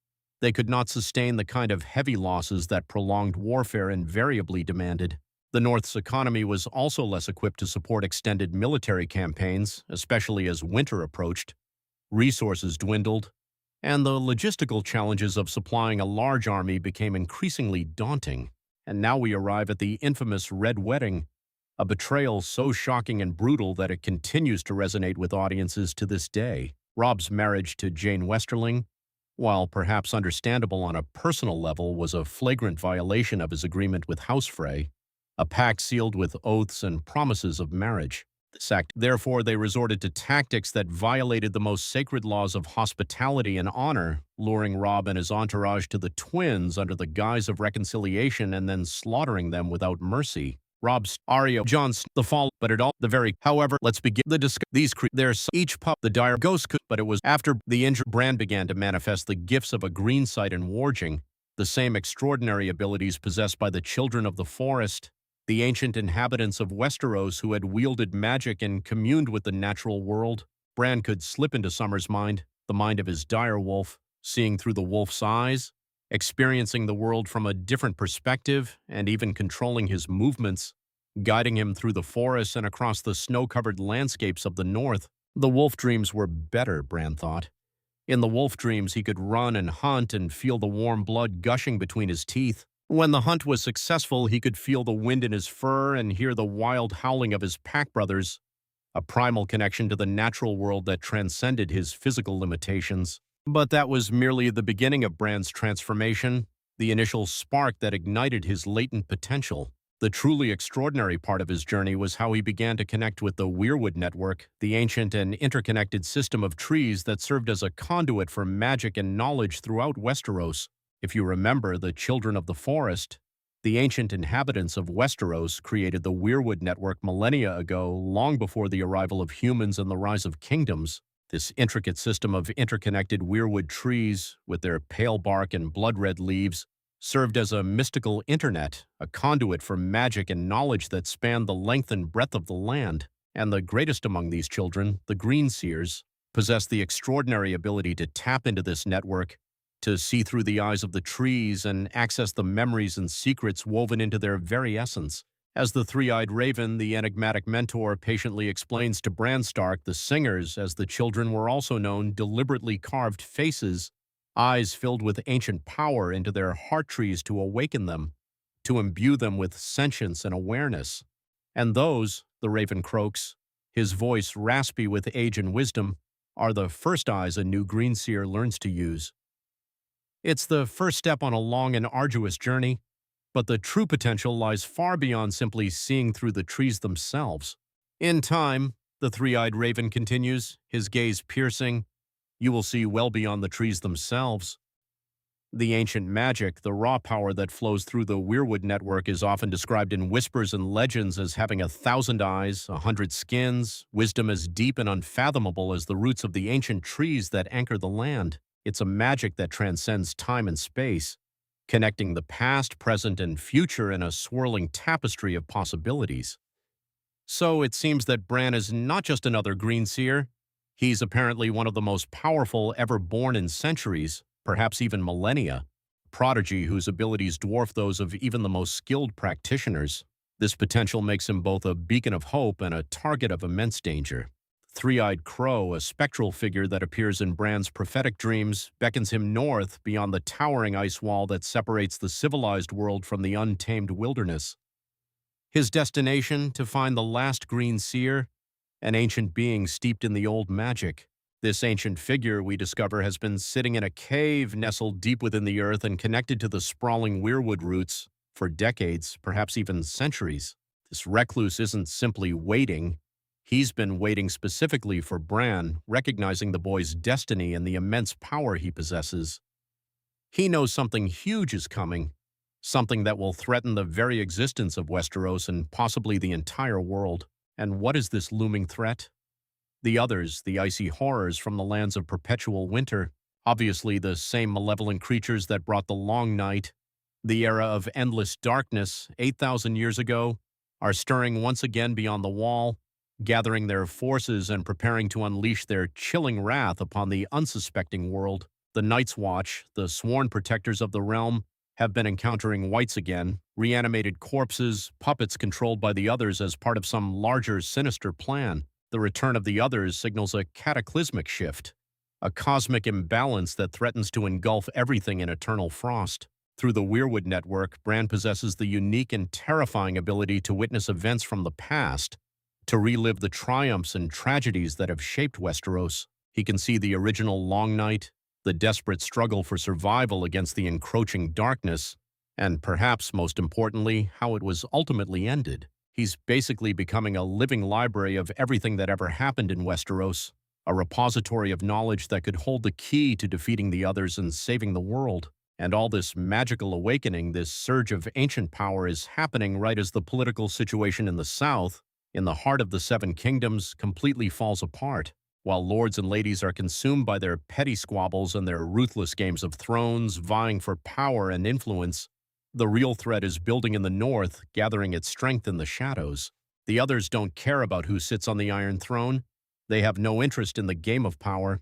they could not sustain the kind of heavy losses that prolonged warfare invariably demanded. The North's economy was also less equipped to support extended military campaigns, especially as winter approached. Resources dwindled, and the logistical challenges of supplying a large army became increasingly daunting. And now we arrive at the infamous Red Wedding, a betrayal so shocking and brutal that it continues to resonate with audiences to this day. Robb's marriage to Jane Westerling, while perhaps understandable on a personal level, was a flagrant violation of his agreement with House Frey, a pact sealed with oaths and promises of marriage. Therefore, they resorted to tactics that violated the most sacred laws of hospitality and honor, luring Robb and his entourage to the twins under the guise of reconciliation and then slaughtering them without mercy. Robb's Arya John's the fall, but it all the very. However, let's begin the discussion. There's each pup the dire ghost could, but it was after the injured Bran began to manifest the gifts of a green sight and warging, the same extraordinary abilities possessed by the children of the forest, the ancient inhabitants of Westeros who had wielded magic and communed with the natural world. Bran could slip into Summer's mind, the mind of his direwolf, seeing through the wolf's eyes, experiencing the world from a different perspective, and even controlling his movements, guiding him through the forests and across the snow-covered landscapes of the north. The wolf dreams were better, Bran thought. In the wolf dreams, he could run and hunt and feel the warm blood gushing between his teeth. When the hunt was successful, he could feel the wind in his fur and hear the wild howling of his pack brothers, a primal connection to the natural world that transcended his physical limitations. But that was merely the beginning of Bran's transformation, the initial spark that ignited his latent potential. The truly extraordinary part of his journey was how he began to connect with the Weirwood Network, the ancient and interconnected system of trees that served as a conduit for magic and knowledge throughout Westeros. If you remember, the Children of the Forest, the ancient inhabitants of Westeros, created the Weirwood Network millennia ago, long before the arrival of humans and the rise of kingdoms. This intricate system of interconnected weirwood trees, with their pale bark and blood-red leaves, served as a mystical internet, a conduit for magic and knowledge that spanned the length and breadth of the land. And the greatest among these children, the Greenseers, possessed the extraordinary ability to tap into this network, to see through the eyes of the trees and access the memories and secrets woven into their very essence. As the three-eyed raven, the enigmatic mentor, patiently explains to Bran Stark, the singers, as the children were also known, deliberately carved faces, eyes filled with ancient power into their heart trees to awaken them, to imbue them with sentience and awareness. And those, the raven croaks, his voice raspy with age and wisdom, are the first eyes a new Greenseer learns to use. It's the first step on a long and arduous journey, but the true potential lies far beyond simply seeing through the trees themselves. In time, the three-eyed raven continues, his gaze piercing, you will see well beyond the trees themselves. The ancient magic, the raw power that flows through the Weirwood network is often described in whispers and legends as having 1,000 eyes, 100 skins, wisdom as deep and unfathomable as the roots of the ancient trees that anchor the land. It's a magic that transcends time and space, connecting the past, present, and future in a swirling tapestry of possibilities. So it seems that Bran is not just another green seer. He's apparently one of the most powerful ever born in centuries, perhaps even millennia, prodigy whose abilities dwarf those of even the most skilled practitioners. This potential makes him both a beacon of hope and a target of immense danger. Three-eyed Crow, a spectral figure that appears in Bran's prophetic dreams, beckons him north beyond the towering ice wall that separates the civilized world from the untamed wilderness. His destination, to find the last green seer, an ancient being steeped in the old magic. This ancient figure, we discover, has been sitting in a cave nestled deep within the earth and connected to the sprawling weirwood roots for decades, perhaps even centuries. This recluse isn't simply waiting. He's been waiting specifically for Bran, recognizing the boy's destiny and the immense power he possesses. He knows something huge is coming, something that will threaten the very existence of Westeros and possibly the entire world. And what is this looming threat? The others, the icy horrors from the lands of perpetual winter, obviously the same malevolent creatures that brought the long night, the era of endless darkness 8,000 years ago, are stirring once again beyond the wall, gathering their forces and preparing to unleash their chilling wrath upon the unsuspecting world. The Night's Watch, the sworn protectors of the realm, have been encountering whites again, reanimated corpses, puppets controlled by the others as part of some larger, sinister plan. The return of the others signals a cataclysmic shift, a cosmic imbalance that threatens to engulf everything in eternal frost. Through the Weirwood network, Bran possesses the unique and terrifying ability to witness events from the past, to relive the triumphs and tragedies that have shaped Westeros. He can see the original Long Night, the desperate struggle for survival against the encroaching darkness, and perhaps most importantly, how it was ultimately ended. He's basically becoming a living library of everything that ever happened in Westeros, a repository of knowledge that could hold the key to defeating the others and saving the world. And all this magical awakening, this surge of ancient power is happening right as the political situation in the south, in the heart of the Seven Kingdoms, completely falls apart. While lords and ladies are consumed by their petty squabbles and their ruthless games of thrones, vying for power and influence, the real threat is building in the north, gathering its strength in the shadows. The others don't care about who sits on the Iron Throne. They have no interest in the game of power.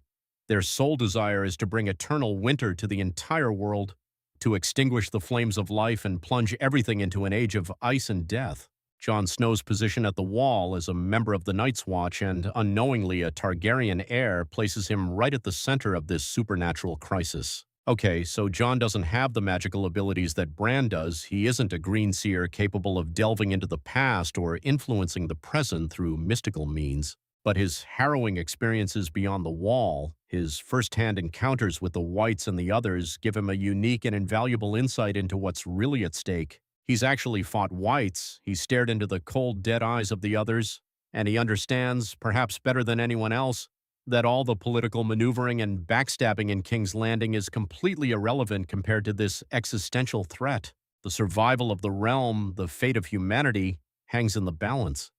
Their sole desire is to bring eternal winter to the entire world, to extinguish the flames of life and plunge everything into an age of ice and death. Jon Snow's position at the Wall as a member of the Night's Watch and, unknowingly, a Targaryen heir places him right at the center of this supernatural crisis. Okay, so Jon doesn't have the magical abilities that Bran does. He isn't a green seer capable of delving into the past or influencing the present through mystical means. But his harrowing experiences beyond the Wall, his first-hand encounters with the Whites and the others, give him a unique and invaluable insight into what's really at stake. He's actually fought Whites, he stared into the cold, dead eyes of the others, and he understands, perhaps better than anyone else, that all the political maneuvering and backstabbing in King's Landing is completely irrelevant compared to this existential threat. The survival of the realm, the fate of humanity, hangs in the balance.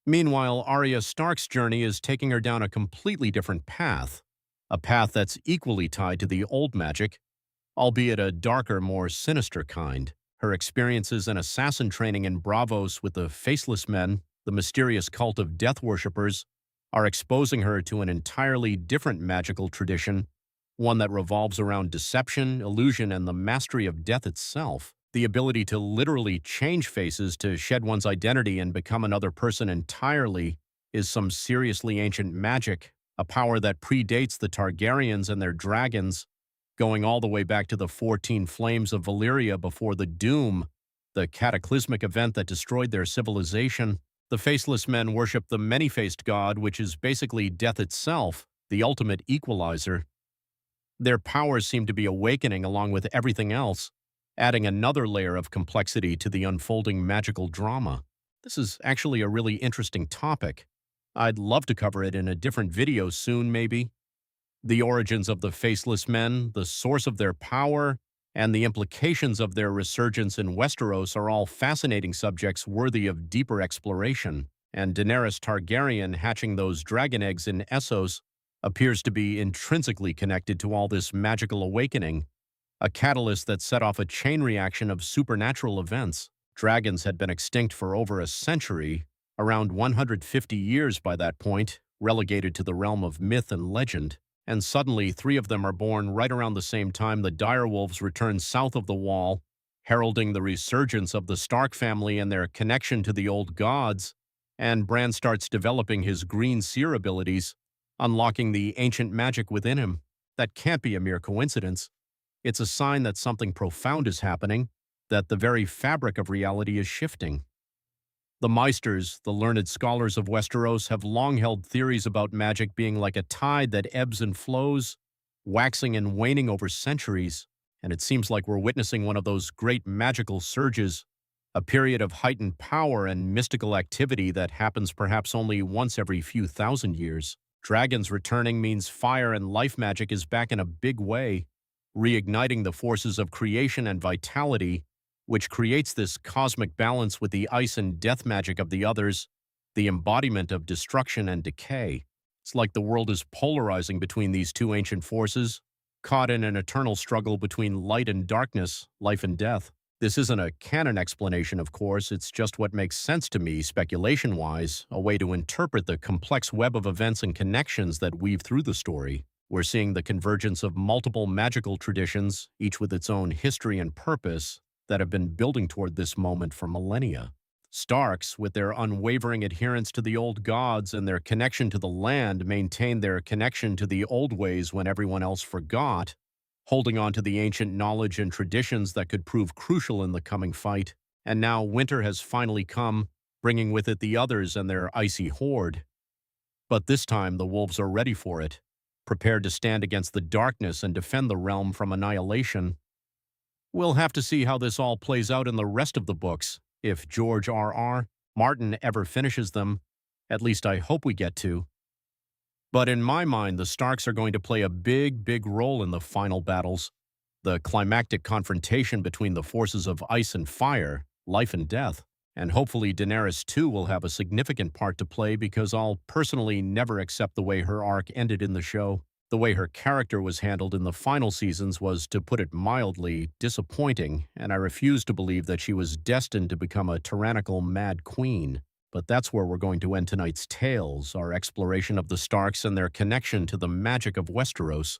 Meanwhile, Arya Stark's journey is taking her down a completely different path, a path that's equally tied to the old magic, albeit a darker, more sinister kind. Her experiences and assassin training in Braavos with the Faceless Men, the mysterious cult of death worshippers, are exposing her to an entirely different magical tradition, one that revolves around deception, illusion, and the mastery of death itself. The ability to literally change faces, to shed one's identity and become another person entirely, is some seriously ancient magic, a power that predates the Targaryens and their dragons, going all the way back to the 14 Flames of Valyria before the Doom, the cataclysmic event that destroyed their civilization. The Faceless Men worship the many-faced god, which is basically death itself, the ultimate equalizer. Their powers seem to be awakening along with everything else, adding another layer of complexity to the unfolding magical drama. This is actually a really interesting topic. I'd love to cover it in a different video soon, maybe. The origins of the Faceless Men, the source of their power, and the implications of their resurgence in Westeros are all fascinating subjects worthy of deeper exploration, and Daenerys Targaryen hatching those dragon eggs in Essos appears to be intrinsically connected to all this magical awakening, a catalyst that set off a chain reaction of supernatural events. Dragons had been extinct for over a century, around 150 years by that point, relegated to the realm of myth and legend. And suddenly, three of them are born right around the same time the Direwolves return south of the Wall, heralding the resurgence of the Stark family and their connection to the old gods, and Bran starts developing his green seer abilities, unlocking the ancient magic within him. That can't be a mere coincidence. It's a sign that something profound is happening, that the very fabric of reality is shifting. The Meisters, the learned scholars of Westeros, have long held theories about magic being like a tide that ebbs and flows, waxing and waning over centuries, and it seems like we're witnessing one of those great magical surges, a period of heightened power and mystical activity that happens perhaps only once every few thousand years. Dragons returning means fire and life magic is back in a big way, reigniting the forces of creation and vitality, which creates this cosmic balance with the ice and death magic of the others, the embodiment of destruction and decay. It's like the world is polarizing between these two ancient forces, caught in an eternal struggle between light and darkness, life and death. This isn't a canon explanation, of course, it's just what makes sense to me, speculation-wise, a way to interpret the complex web of events and connections that weave through the story. We're seeing the convergence of multiple magical traditions, each with its own history and purpose, that have been building toward this moment for millennia. Starks, with their unwavering adherence to the old gods and their connection to the land, maintained their connection to the old ways when everyone else forgot, holding on to the ancient knowledge and traditions that could prove crucial in the coming fight. And now winter has finally come, bringing with it the others and their icy horde. But this time the wolves are ready for it, prepared to stand against the darkness and defend the realm from annihilation. We'll have to see how this all plays out in the rest of the books, if George R.R. Martin ever finishes them. At least I hope we get to. But in my mind, the Starks are going to play a big role in the final battles. The climactic confrontation between the forces of ice and fire, life and death. And hopefully Daenerys too will have a significant part to play, because I'll personally never accept the way her arc ended in the show. The way her character was handled in the final seasons was, to put it mildly, disappointing, and I refuse to believe that she was destined to become a tyrannical mad queen. But that's where we're going to end tonight's tales, our exploration of the Starks and their connection to the magic of Westeros.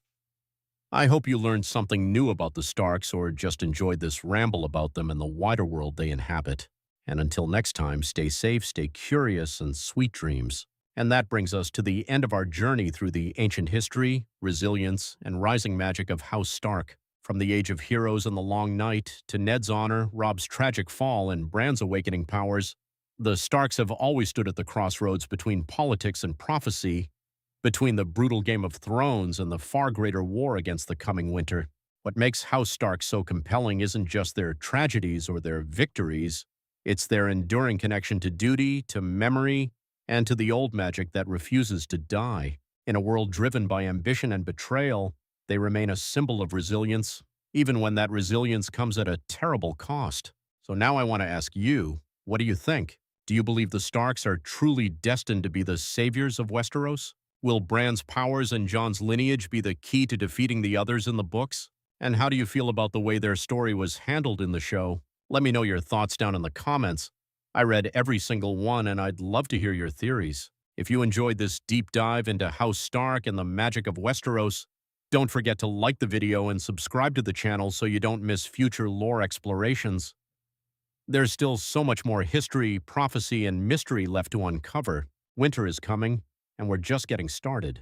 I hope you learned something new about the Starks, or just enjoyed this ramble about them and the wider world they inhabit. And until next time, stay safe, stay curious, and sweet dreams. And that brings us to the end of our journey through the ancient history, resilience, and rising magic of House Stark. From the Age of Heroes and the Long Night, to Ned's honor, Robb's tragic fall, and Bran's awakening powers, the Starks have always stood at the crossroads between politics and prophecy, between the brutal Game of Thrones and the far greater war against the coming winter. What makes House Stark so compelling isn't just their tragedies or their victories, it's their enduring connection to duty, to memory, and to the old magic that refuses to die. In a world driven by ambition and betrayal, they remain a symbol of resilience, even when that resilience comes at a terrible cost. So now I want to ask you, what do you think? Do you believe the Starks are truly destined to be the saviors of Westeros? Will Bran's powers and Jon's lineage be the key to defeating the others in the books? And how do you feel about the way their story was handled in the show? Let me know your thoughts down in the comments. I read every single one, and I'd love to hear your theories. If you enjoyed this deep dive into House Stark and the magic of Westeros, don't forget to like the video and subscribe to the channel so you don't miss future lore explorations. There's still so much more history, prophecy, and mystery left to uncover. Winter is coming, and we're just getting started.